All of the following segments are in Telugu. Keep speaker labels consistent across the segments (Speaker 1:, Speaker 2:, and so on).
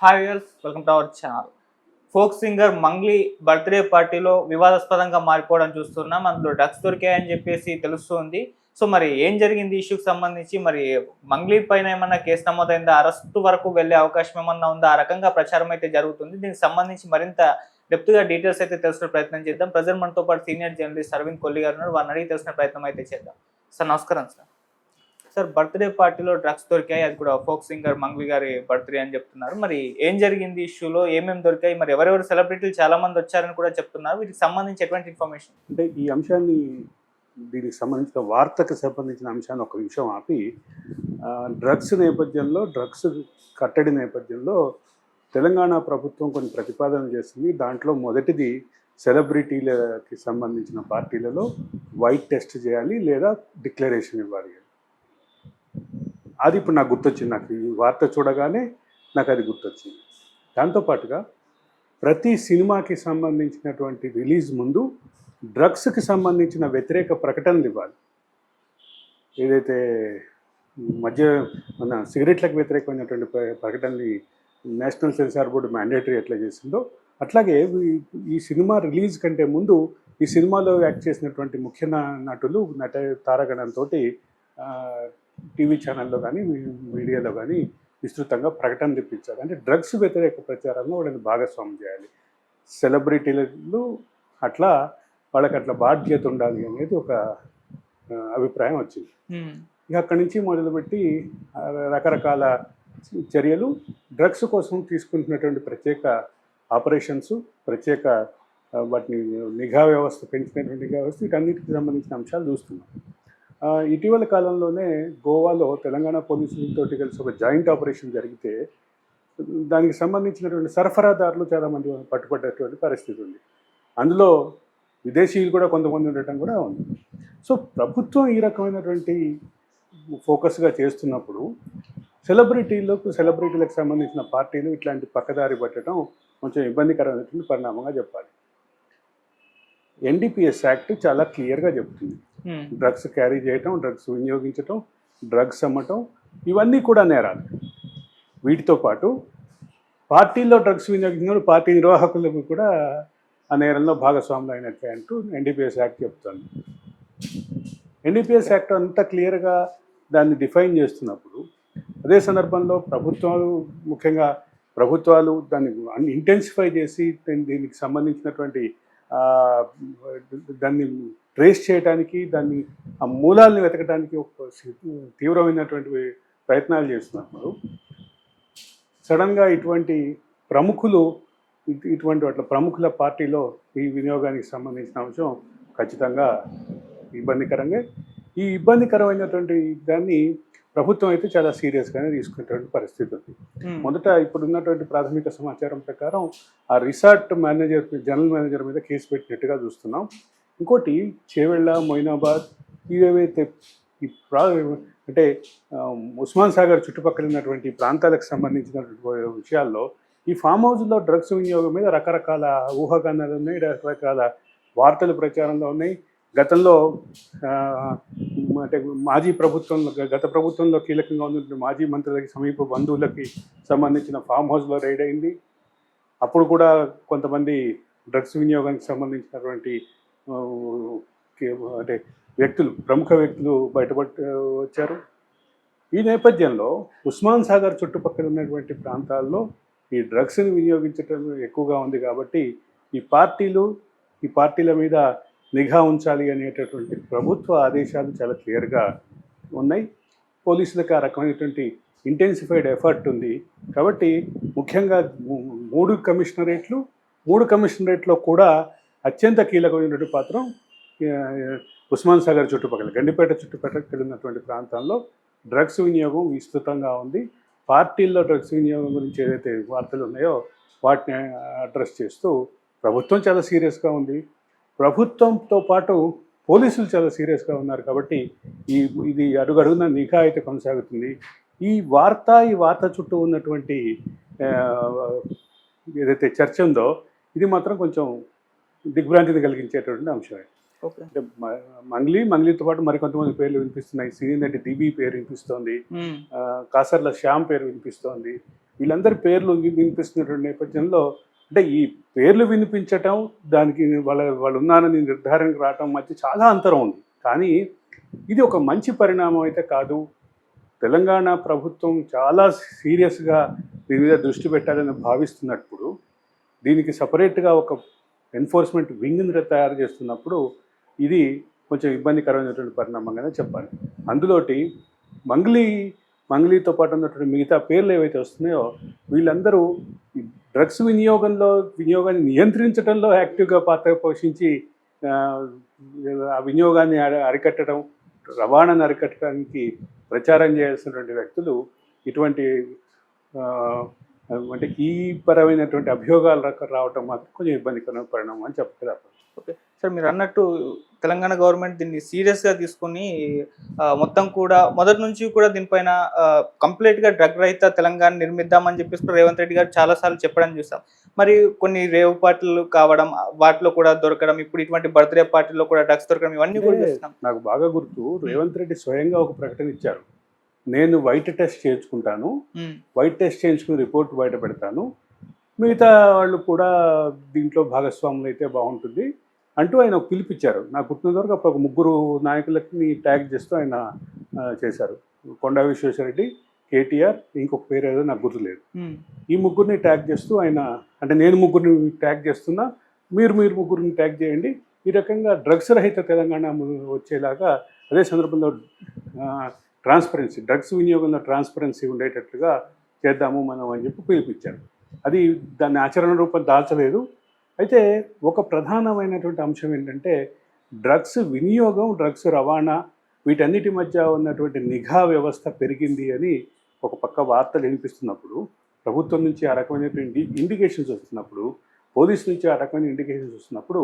Speaker 1: Hi viewers, welcome to our channel. Folk singer Mangli birthday పార్టీలో వివాదాస్పదంగా మారిపోవడం చూస్తున్నాం. అందులో డ్రగ్స్ దొరికాయని చెప్పేసి తెలుస్తుంది. సో మరి ఏం జరిగింది ఇష్యూకి సంబంధించి? మరి మంగ్లీ పైన ఏమన్నా కేసు నమోదైందా? అరెస్ట్ వరకు వెళ్ళే అవకాశం ఏమన్నా ఉందా? ఆ రకంగా ప్రచారం అయితే జరుగుతుంది. దీనికి సంబంధించి మరింత డెప్త్గా డీటెయిల్స్ అయితే తెలుసుకునే ప్రయత్నం చేద్దాం. ప్రజెంట్ మనతో పాటు సీనియర్ జర్నలిస్ట్ అరవింద్ కొల్లి గారు ఉన్నారు. వారిని అడిగి తెలుసుకునే ప్రయత్నం అయితే చేద్దాం. సార్ నమస్కారం సార్. సార్ బర్త్డే పార్టీలో డ్రగ్స్ దొరికాయి, అది కూడా ఫోక్ సింగర్ మంగ్లీ గారి బర్త్డే అని చెప్తున్నారు. మరి ఏం జరిగింది ఇష్యూలో? ఏమేమి దొరికాయి? మరి ఎవరెవరు సెలబ్రిటీలు చాలా మంది వచ్చారని కూడా చెప్తున్నారు. వీటికి సంబంధించి ఎటువంటి ఇన్ఫర్మేషన్?
Speaker 2: అంటే ఈ అంశాన్ని దీనికి సంబంధించిన వార్తకు సంబంధించిన అంశాన్ని ఒక నిమిషం ఆపి, డ్రగ్స్ నేపథ్యంలో, డ్రగ్స్ కట్టడి నేపథ్యంలో తెలంగాణ ప్రభుత్వం కొన్ని ప్రతిపాదనలు చేస్తుంది. దాంట్లో మొదటిది సెలబ్రిటీలకి సంబంధించిన పార్టీలలో వైట్ టెస్ట్ చేయాలి లేదా డిక్లరేషన్ ఇవ్వాలి. అది ఇప్పుడు నాకు గుర్తొచ్చింది. నాకు ఈ వార్త చూడగానే నాకు అది గుర్తొచ్చింది. దాంతోపాటుగా ప్రతి సినిమాకి సంబంధించినటువంటి రిలీజ్ ముందు డ్రగ్స్కి సంబంధించిన వ్యతిరేక ప్రకటనలు ఇవ్వాలి. ఏదైతే మన సిగరెట్లకు వ్యతిరేకమైనటువంటి ప్రకటనలు నేషనల్ సెన్సార్ బోర్డు మ్యాండేటరీ ఎట్లా చేసిందో, అట్లాగే ఈ సినిమా రిలీజ్ కంటే ముందు ఈ సినిమాలో యాక్ట్ చేసినటువంటి ముఖ్య నటులు తారాగణంతో టీవీ ఛానల్లో కానీ మీడియాలో కానీ విస్తృతంగా ప్రకటనలు ఇప్పించాలి. అంటే డ్రగ్స్ వ్యతిరేక ప్రచారంలో వాళ్ళని భాగస్వామ్యం చేయాలి. సెలబ్రిటీలు అట్లా వాళ్ళకి అట్లా బాధ్యత ఉండాలి అనేది ఒక అభిప్రాయం వచ్చింది. ఇక అక్కడి నుంచి మొదలుపెట్టి రకరకాల చర్యలు, డ్రగ్స్ కోసం తీసుకుంటున్నటువంటి ప్రత్యేక ఆపరేషన్స్, ప్రత్యేక వాటిని నిఘా వ్యవస్థ, పెంచినటువంటి నిఘా వ్యవస్థ, వీటన్నిటికి సంబంధించిన అంశాలు చూస్తున్నాం. ఇటీవల కాలంలోనే గోవాలో తెలంగాణ పోలీసులతో కలిసి ఒక జాయింట్ ఆపరేషన్ జరిగితే దానికి సంబంధించినటువంటి సరఫరాదారులు చాలామంది పట్టుబడ్డటువంటి పరిస్థితి ఉంది. అందులో విదేశీయులు కూడా కొంతమంది ఉండటం కూడా ఉంది. సో ప్రభుత్వం ఈ రకమైనటువంటి ఫోకస్గా చేస్తున్నప్పుడు సెలబ్రిటీలకు సంబంధించిన పార్టీలు ఇట్లాంటి పక్కదారి పట్టడం కొంచెం ఇబ్బందికరమైనటువంటి పరిణామంగా చెప్పాలి. ఎన్డీపీఎస్ యాక్ట్ చాలా క్లియర్గా చెప్తుంది, డ్రగ్స్ క్యారీ చేయటం, డ్రగ్స్ వినియోగించటం, డ్రగ్స్ అమ్మటం ఇవన్నీ కూడా నేరాలు. వీటితో పాటు పార్టీల్లో డ్రగ్స్ వినియోగించిన పార్టీ నిర్వాహకులకు కూడా ఆ నేరంలో భాగస్వాములు అయినట్లే అంటూ ఎన్డీపీఎస్ యాక్ట్ చెప్తుంది. ఎన్డీపీఎస్ యాక్ట్ అంతా క్లియర్గా దాన్ని డిఫైన్ చేస్తున్నప్పుడు, అదే సందర్భంలో ముఖ్యంగా ప్రభుత్వాలు దాన్ని ఇంటెన్సిఫై చేసి దీనికి సంబంధించినటువంటి దాన్ని ట్రేస్ చేయడానికి, దాన్ని ఆ మూలాలను వెతకడానికి ఒక తీవ్రమైనటువంటి ప్రయత్నాలు చేస్తున్నప్పుడు సడన్గా ఇటువంటి ప్రముఖుల పార్టీలో ఈ వినియోగానికి సంబంధించిన అంశం ఖచ్చితంగా ఇబ్బందికరంగా, ఈ ఇబ్బందికరమైనటువంటి దాన్ని ప్రభుత్వం అయితే చాలా సీరియస్గానే తీసుకునేటువంటి పరిస్థితి ఉంది. మొదట ఇప్పుడున్నటువంటి ప్రాథమిక సమాచారం ప్రకారం ఆ రిసార్ట్ జనరల్ మేనేజర్ మీద కేసు పెట్టినట్టుగా చూస్తున్నాం. ఇంకోటి చేవెళ్ళ, మొయినాబాద్ ఇవేవైతే అంటే ఉస్మాన్ సాగర్ చుట్టుపక్కల ఉన్నటువంటి ప్రాంతాలకు సంబంధించినటువంటి విషయాల్లో ఈ ఫామ్ హౌస్లో డ్రగ్స్ వినియోగం మీద రకరకాల ఊహాగానాలు ఉన్నాయి, రకరకాల వార్తలు ప్రచారంలో ఉన్నాయి. గతంలో అంటే గత ప్రభుత్వంలో కీలకంగా ఉన్నటువంటి మాజీ మంత్రులకి, సమీప బంధువులకి సంబంధించిన ఫామ్ హౌస్లో రైడ్ అయింది. అప్పుడు కూడా కొంతమంది డ్రగ్స్ వినియోగానికి సంబంధించినటువంటి అంటే ప్రముఖ వ్యక్తులు వచ్చారు. ఈ నేపథ్యంలో ఉస్మాన్ సాగర్ చుట్టుపక్కల ఉన్నటువంటి ప్రాంతాల్లో ఈ డ్రగ్స్ని వినియోగించడం ఎక్కువగా ఉంది. కాబట్టి ఈ పార్టీల మీద నిఘా ఉంచాలి అనేటటువంటి ప్రభుత్వ ఆదేశాలు చాలా క్లియర్గా ఉన్నాయి. పోలీసులకు ఆ రకమైనటువంటి ఇంటెన్సిఫైడ్ ఎఫర్ట్ ఉంది. కాబట్టి ముఖ్యంగా మూడు కమిషనరేట్లో కూడా అత్యంత కీలకమైనటువంటి పాత్ర ఉస్మాన్ సాగర్ చుట్టుపక్కల, గండిపేట చుట్టుపక్కల ఉన్నటువంటి ప్రాంతాల్లో డ్రగ్స్ వినియోగం విస్తృతంగా ఉంది. పార్టీల్లో డ్రగ్స్ వినియోగం గురించి ఏదైతే వార్తలు ఉన్నాయో వాటిని అడ్రస్ చేస్తూ ప్రభుత్వం చాలా సీరియస్గా ఉంది. ప్రభుత్వంతో పాటు పోలీసులు చాలా సీరియస్గా ఉన్నారు. కాబట్టి ఇది అడుగడుగున నిఘా అయితే కొనసాగుతుంది. ఈ వార్త చుట్టూ ఉన్నటువంటి ఏదైతే చర్చ ఉందో ఇది మాత్రం కొంచెం దిగ్భ్రాంతిని కలిగించేటువంటి అంశమే. అంటే మంగ్లీతో పాటు మరికొంతమంది పేర్లు వినిపిస్తున్నాయి. సినీ నటి దివి పేరు వినిపిస్తోంది, కాసర్ల శ్యామ్ పేరు వినిపిస్తోంది. వీళ్ళందరి పేర్లు వినిపిస్తున్నటువంటి నేపథ్యంలో అంటే ఈ పేర్లు వినిపించటం దానికి వాళ్ళు ఉన్నారని నిర్ధారణకు రావటం మధ్య చాలా అంతరం ఉంది. కానీ ఇది ఒక మంచి పరిణామం అయితే కాదు. తెలంగాణ ప్రభుత్వం చాలా సీరియస్గా దీని మీద దృష్టి పెట్టాలని భావిస్తున్నప్పుడు దీనికి సపరేట్గా ఒక ఎన్ఫోర్స్మెంట్ వింగ్ని తయారు చేస్తున్నప్పుడు ఇది కొంచెం ఇబ్బందికరమైనటువంటి పరిణామంగానే చెప్పాలి. అందులోటి మంగ్లీతో పాటు ఉన్నటువంటి మిగతా పేర్లు ఏవైతే వస్తున్నాయో వీళ్ళందరూ డ్రగ్స్ వినియోగాన్ని నియంత్రించడంలో యాక్టివ్గా పాత్ర పోషించి ఆ వినియోగాన్ని అరికట్టడం, రవాణాను అరికట్టడానికి ప్రచారం చేయాల్సినటువంటి వ్యక్తులు ఇటువంటి అంటే ఈ పరమైనటువంటి అభియోగాలు రావటం మాత్రం కొంచెం ఇబ్బందికరమైన పరిణామం అని చెప్పగలరు.
Speaker 1: ఓకే సార్, మీరు అన్నట్టు తెలంగాణ గవర్నమెంట్ దీన్ని సీరియస్గా తీసుకుని మొత్తం కూడా మొదటి నుంచి కూడా దీనిపైన కంప్లీట్గా డ్రగ్ రహిత తెలంగాణ నిర్మిద్దామని చెప్పేసి రేవంత్ రెడ్డి గారు చాలాసార్లు చెప్పడం చూసాం. మరి కొన్ని రేవ్ పార్టీలు కావడం, వాటిలో కూడా దొరకడం, ఇప్పుడు ఇటువంటి బర్త్డే పార్టీలో కూడా డ్రగ్స్ దొరకడం, ఇవన్నీ కూడా చూస్తాం.
Speaker 2: నాకు బాగా గుర్తు, రేవంత్ రెడ్డి స్వయంగా ఒక ప్రకటన ఇచ్చారు. నేను వైట్ టెస్ట్ చేయించుకుంటాను, వైట్ టెస్ట్ చేయించుకుని రిపోర్ట్ బయట పెడతాను, మిగతా వాళ్ళు కూడా దీంట్లో భాగస్వాములు అయితే బాగుంటుంది అంటూ ఆయన పిలిపించారు. నాకు గుర్తున్నంత వరకు అప్పుడు ఒక 3 నాయకులకి ట్యాగ్ చేస్తూ ఆయన చేశారు. కొండా విశ్వేశ్వరరెడ్డి, కేటీఆర్, ఇంకొక పేరు ఏదో నాకు గుర్తులేదు. ఈ 3 ట్యాగ్ చేస్తూ ఆయన, అంటే నేను 3 ట్యాగ్ చేస్తున్నా, మీరు 3 ట్యాగ్ చేయండి, ఈ రకంగా డ్రగ్స్ రహిత తెలంగాణ వచ్చేలాగా, అదే సందర్భంలో ట్రాన్స్పరెన్సీ, డ్రగ్స్ వినియోగంలో ట్రాన్స్పరెన్సీ ఉండేటట్లుగా చేద్దాము మనం అని చెప్పి పిలిపించారు. అది దాన్ని ఆచరణ రూపం దాల్చలేదు. అయితే ఒక ప్రధానమైనటువంటి అంశం ఏంటంటే డ్రగ్స్ వినియోగం, డ్రగ్స్ రవాణా, వీటన్నిటి మధ్య ఉన్నటువంటి నిఘా వ్యవస్థ పెరిగింది అని ఒక పక్క వార్తలు వినిపిస్తున్నప్పుడు, ప్రభుత్వం నుంచి ఆ రకమైనటువంటి ఇండికేషన్స్ వస్తున్నప్పుడు, పోలీసు నుంచి ఆ రకమైన ఇండికేషన్స్ వస్తున్నప్పుడు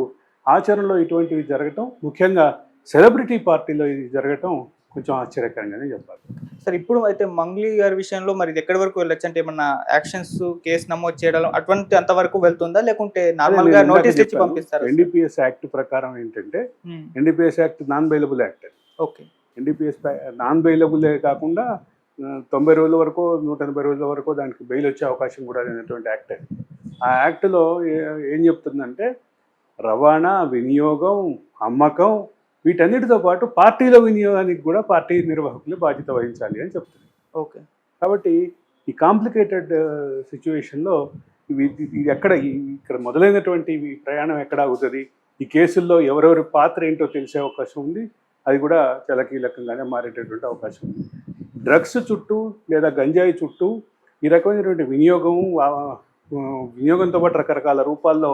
Speaker 2: ఆచరణలో ఇటువంటివి జరగటం, ముఖ్యంగా సెలబ్రిటీ పార్టీలో ఇది జరగటం కొంచెం ఆశ్చర్యకరంగానే చెప్పాలి.
Speaker 1: సార్, ఇప్పుడు అయితే మంగ్లీ గారి విషయంలో మరి ఇది ఎక్కడి వరకు వెళ్ళొచ్చు? అంటే ఏమన్నా యాక్షన్స్, కేసు నమోదు చేయడం అటువంటి అంతవరకు వెళ్తుందా, లేకుంటే నార్మల్ గా నోటీస్ ఇచ్చి పంపిస్తారు?
Speaker 2: ఎన్డీపీఎస్ యాక్ట్ ప్రకారం ఏంటంటే, NDPS act non bailable act.
Speaker 1: Okay,
Speaker 2: NDPS non బెయిలబులే కాకుండా 90 రోజుల వరకు, 180 రోజుల వరకు దానికి బెయిల్ వచ్చే అవకాశం కూడా లేనటువంటి యాక్ట్ అది. ఆ యాక్ట్లో ఏం చెప్తుందంటే రవాణా, వినియోగం, అమ్మకం, వీటన్నిటితో పాటు పార్టీల వినియోగానికి కూడా పార్టీ నిర్వాహకులు బాధ్యత వహించాలి అని చెప్తుంది.
Speaker 1: ఓకే,
Speaker 2: కాబట్టి ఈ కాంప్లికేటెడ్ సిచ్యువేషన్లో ఇది ఇక్కడ మొదలైనటువంటి ప్రయాణం ఎక్కడ ఆగుతుంది, ఈ కేసుల్లో ఎవరెవరి పాత్ర ఏంటో తెలిసే అవకాశం ఉంది. అది కూడా చాలా కీలకంగానే మారేటటువంటి అవకాశం ఉంది. డ్రగ్స్ చుట్టూ లేదా గంజాయి చుట్టూ ఈ రకమైనటువంటి వినియోగంతో పాటు రకరకాల రూపాల్లో